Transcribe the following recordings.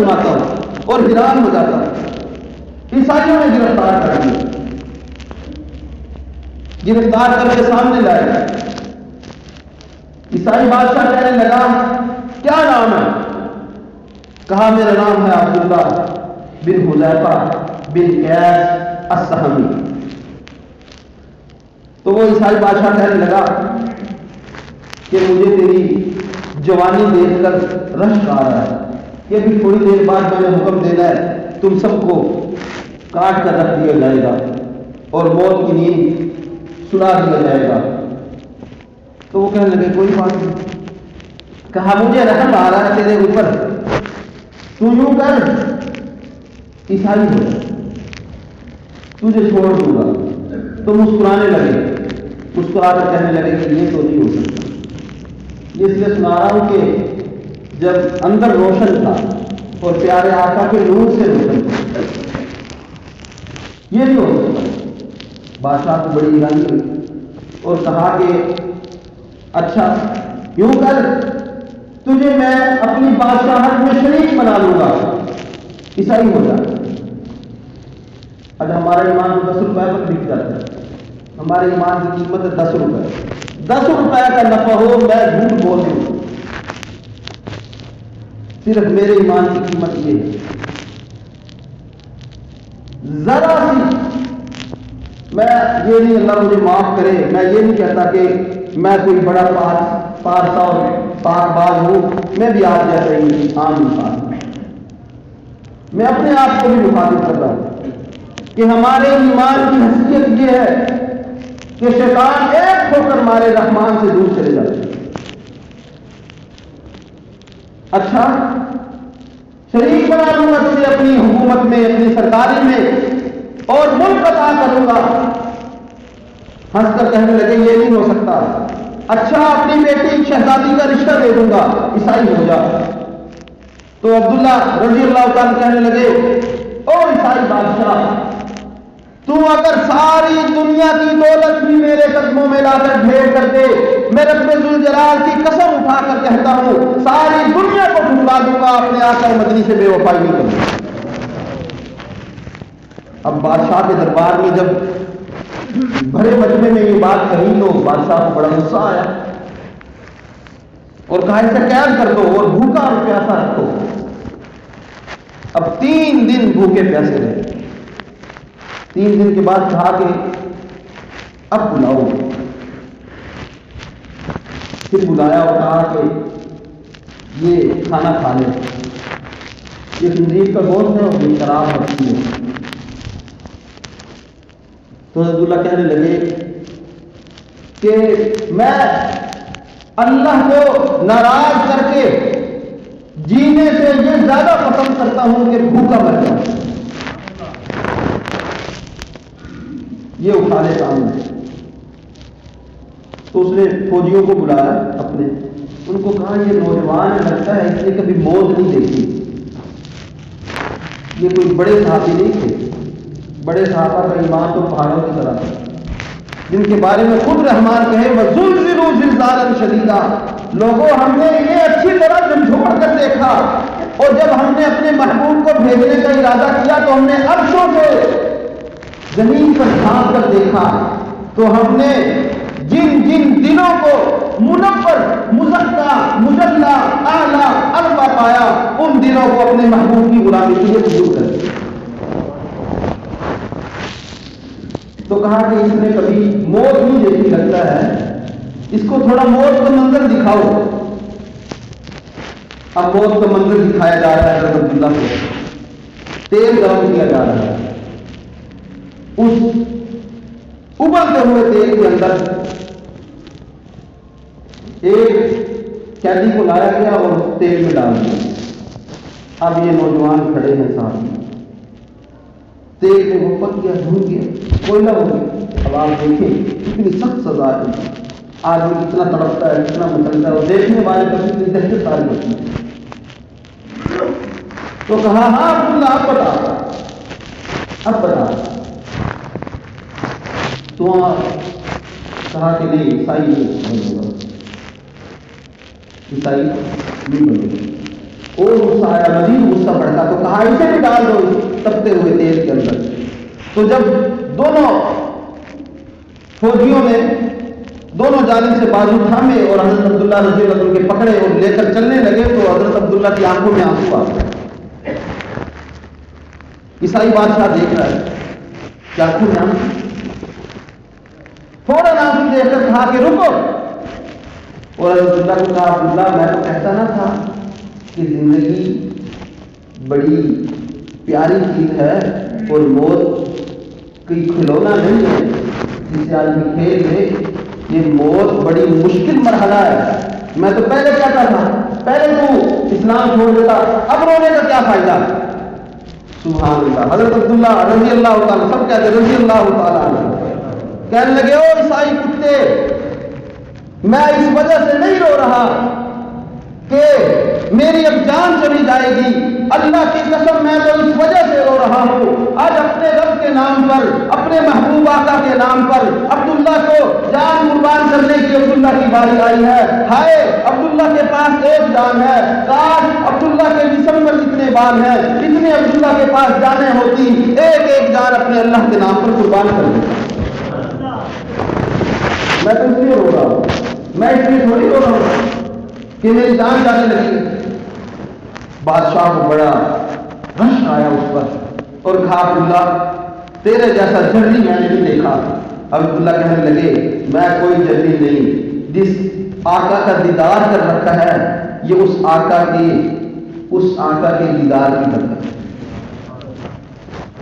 سناتا ہوں اور حیران ہو جاتا ہوں. عیسائیوں نے گرفتار کر دیا، گرفتار کر کے سامنے لائے. عیسائی بادشاہ کہنے لگا کیا نام ہے؟ کہا میرا نام ہے عبداللہ بن حذیفہ بن قیس السہمی. تو وہ عیسائی بادشاہ کہنے لگا کہ مجھے تیری جوانی دیکھ کر رشک آ رہا ہے کہ ابھی تھوڑی دیر بعد میں نے حکم دینا ہے تم سب کو کاٹ کر رکھ دیا جائے گا اور موت کی نیند سنا دیا جائے گا. تو وہ کہنے لگے کوئی بات نہیں. کہا مجھے رحم آ رہا ہے تیرے اوپر، تو یوں کر عیسائی ہو تجھے چھوڑ دوں گا. تو مسکرانے لگے، مسکرا کر کہنے لگے کہ یہ تو نہیں ہو سکتا. یہ اس لیے سنا رہا ہوں کہ جب اندر روشن تھا اور پیارے آقا کے نور سے روشن تھا، یہ نہیں ہو سکتا. بادشاہ کو بڑی حیرانی ہوئی اور کہا کہ اچھا یوں کر تجھے میں اپنی بادشاہت میں شریک بنا لوں گا، عیسائی ہو جا. اگر ہمارا ایمان 10 روپے پر بک جاتا ہے، ہمارے ایمان کی قیمت ہے 10 روپے. 10 روپے کا نفع ہو میں جھوٹ بول دوں، صرف میرے ایمان کی قیمت یہ ہے. ذرا سی میں یہ نہیں، اللہ مجھے معاف کرے، میں یہ نہیں کہتا کہ میں کوئی بڑا پارسا اور پاک باز ہوں، میں بھی آپ جیسا ہی عام انسان ہوں. میں اپنے آپ کو بھی مخاطب کر رہا ہوں کہ ہمارے ایمان کی حیثیت یہ ہے کہ شیطان ایک ہو کر ہمارے رحمان سے دور چلے جاتے ہیں. اچھا شریک بنا لوں گا تجھے اپنی حکومت میں، اپنی سرکاری میں، اور ملک عطا کروں گا. ہنس کر کہنے لگے یہ نہیں ہو سکتا. اچھا اپنی بیٹی شہزادی کا رشتہ دے دوں گا، عیسائی ہو جا. تو عبداللہ رضی اللہ تعالیٰ کہنے لگے او عیسائی بادشاہ، تو اگر ساری دنیا کی دولت بھی میرے قدموں میں لا کر ڈھیر کر دے، میں رب ذوالجلال کی قسم اٹھا کر کہتا ہوں ساری دنیا کو ٹھکرا دوں گا، اپنے آقا مدنی سے بے وفائی نہیں کروں گا. اب بادشاہ کے دربار میں جب بھرے مجمع میں یہ بات کہی تو بادشاہ کو بڑا غصہ آیا اور کہا اسے قید کر دو اور بھوکا اور پیاسا رکھو. اب 3 دن بھوکے پیاسے رہے. 3 دن کے بعد کہا کہ اب بلاؤ. پھر بلایا اور کہا کہ یہ کھانا کھا لے، یہ خنزیر کا گوشت ہے اور یہ شراب رکھی ہے. تو عبداللہ کہنے لگے کہ میں اللہ کو ناراض کر کے جینے سے یہ زیادہ پسند کرتا ہوں کہ بھوکا مر جاؤں. یہ اٹھا لے سامنے. تو اس نے فوجیوں کو بلایا اپنے، ان کو کہا یہ نوجوان لگتا ہے اس نے کبھی موت نہیں دیکھی، یہ کوئی بڑے صحابی نہیں تھے. بڑے صحابہ کا ایمان تو پہاڑوں کی طرح تھا جن کے بارے میں خود رحمان کہے وَزُلْزِلُوا زِلْزَالًا شَدِيدًا. لوگوں ہم نے یہ اچھی طرح جھنجھوڑ کر دیکھا، اور جب ہم نے اپنے محبوب کو بھیجنے کا ارادہ کیا تو ہم نے عرشوں سے زمین پر جھانک کر دیکھا تو ہم نے جن جن دنوں کو منور، مزکا، مجلہ، اعلیٰ، ارفع پایا، ان دنوں کو اپنے محبوب کی غلامی کے لیے قبول کر دیا. تو کہا کہ اس نے کبھی موت نہیں دیکھی لگتا ہے، اس کو تھوڑا موت کا منظر دکھاؤ. اب موت کا منظر دکھایا جا رہا ہے. عبداللہ کو تیل گرم کیا جا رہا ہے. اس ابلتے ہوئے تیل کے اندر ایک قیدی کو لایا گیا اور تیل میں ڈال دیا. اب یہ نوجوان کھڑے ہیں سامنے، تیل میں وہ پک گیا، دھل گیا، کوئلہ ہو گیا. اب آپ دیکھیں کتنی سخت سزا ہے. آدمی کتنا تڑپتا ہے، کتنا مچلتا ہے، اور دیکھنے والے پر کتنی دہشت ساری ہوتی ہے. تو کہا ہاں عبداللہ اب بتا، اب بتا. تو کہا کہ نہیں عیسائی نہیں بنے گا، عیسائی نہیں بنے گا. اور غصہ آیا، مزید غصہ بڑھتا تپتے ہوئے تیل کے اندر. تو جب دونوں فوجیوں نے دونوں جانب سے بازو تھامے اور حضرت عبداللہ رضی اللہ عنہ کے پکڑے اور لے کر چلنے لگے تو حضرت عبداللہ کی آنکھوں میں آنسو آ گئے. عیسائی بادشاہ دیکھ رہا ہے کہ آنکھوں میں آنسو. فوراً آنسو دیکھ کر کہا کہ رکو. اور حضرت عبداللہ کو کہا عبداللہ میں تو کہتا نہ تھا کہ زندگی بڑی پیاری چیز ہے اور موت کوئی کھلونا نہیں ہے جسے آدمی کھیل لے. یہ موت بڑی مشکل مرحلہ ہے. میں تو پہلے کہتا تھا پہلے تو اسلام چھوڑ دیتا, اب رونے کا کیا فائدہ. سبحان اللہ. حضرت عبداللہ رضی اللہ تعالیٰ, سب کہتے رضی اللہ تعالیٰ عنہ, کہنے لگے او عیسائی کتے, میں اس وجہ سے نہیں رو رہا کہ میری اب جان چلی جائے گی. اللہ کی قسم میں تو اس وجہ سے رو رہا ہوں, آج اپنے رب کے نام پر, اپنے محبوب آقا کے نام پر عبداللہ کو جان قربان کرنے کی عبداللہ کی باری آئی ہے. ہائے عبداللہ کے پاس ایک جان ہے, کاش عبداللہ کے جسم پر جتنے بال ہیں اتنے عبداللہ کے پاس جانیں ہوتی, ایک ایک جان اپنے اللہ کے نام پر قربان کر دیتا. میں تو اس لیے رو رہا ہوں, میں اس لیے تھوڑی رو رہا ہوں کہ میری جان جانے لگی. بادشاہ کو بڑا رشک آیا اس پر اور کہا عبداللہ تیرے جیسا جھرنی میں نے نہیں دیکھا. اب عبداللہ کہنے لگے میں کوئی جھرنی نہیں, جس آقا کا دیدار کر رکھا ہے یہ اس آقا کے دیدار کی برکت ہے.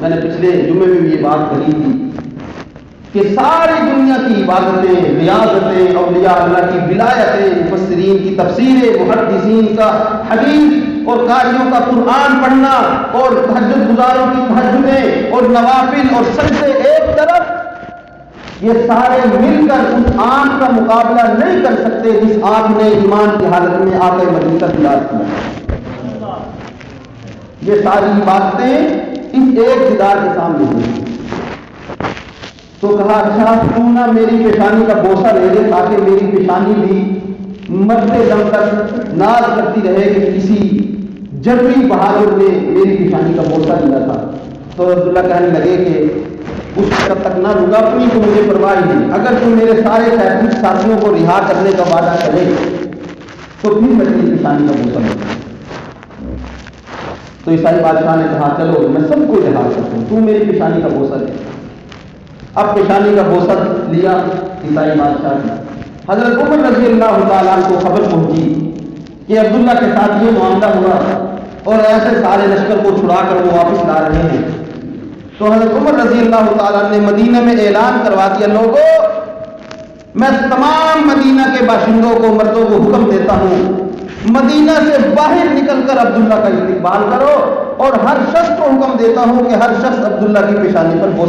میں نے پچھلے جمعے میں بھی یہ بات کہی تھی کہ ساری دنیا کی عبادتیں, ریاضتیں, اولیاء اللہ کی ولایتیں, مفسرین کی تفسیریں, محدثین کا حدیث اور قاریوں کا قرآن پڑھنا اور تہجد گزاروں کی تہجدیں اور نوافل اور سجدے ایک طرف, یہ سارے مل کر اس آنکھ کا مقابلہ نہیں کر سکتے جس آنکھ نے ایمان کی حالت میں آقا مدینہ کا دیدار کیا. یہ ساری باتیں اس ایک دیدار کے سامنے ہوئی. تو کہا اچھا تو نہ میری پیشانی کا بوسہ لے لے تاکہ میری پیشانی بھی مرتے دم تک ناز کرتی رہے کہ کسی جنگی بہادر نے میری پیشانی کا بوسہ دیا تھا. تو عبداللہ کہنے لگے کہ اس وقت تک نہ رکا, اپنی تو مجھے پرواہ نہیں, اگر تم میرے سارے ساتھیوں کو رہا کرنے کا وعدہ کرے تو پھر میں تیری پیشانی کا بوسہ لوں. تو عیسائی بادشاہ نے کہا چلو میں سب کو رہا کرتا ہوں, تو میری پیشانی کا بوسہ دے. اب پیشانی کا بوسہ لیا عیسائی بادشاہ نے. حضرت عمر رضی اللہ تعالیٰ کو خبر پہنچی کہ عبداللہ کے ساتھ یہ معاملہ ہوا اور ایسے سارے لشکر کو چھڑا کر وہ واپس لا رہے ہیں. تو حضرت عمر رضی اللہ تعالیٰ نے مدینہ میں اعلان کروا دیا, لوگوں میں تمام مدینہ کے باشندوں کو, مردوں کو حکم دیتا ہوں مدینہ سے باہر نکل کر عبداللہ کا استقبال کرو, اور ہر شخص کو حکم دیتا ہوں کہ ہر شخص عبداللہ کی پیشانی پر بوسہ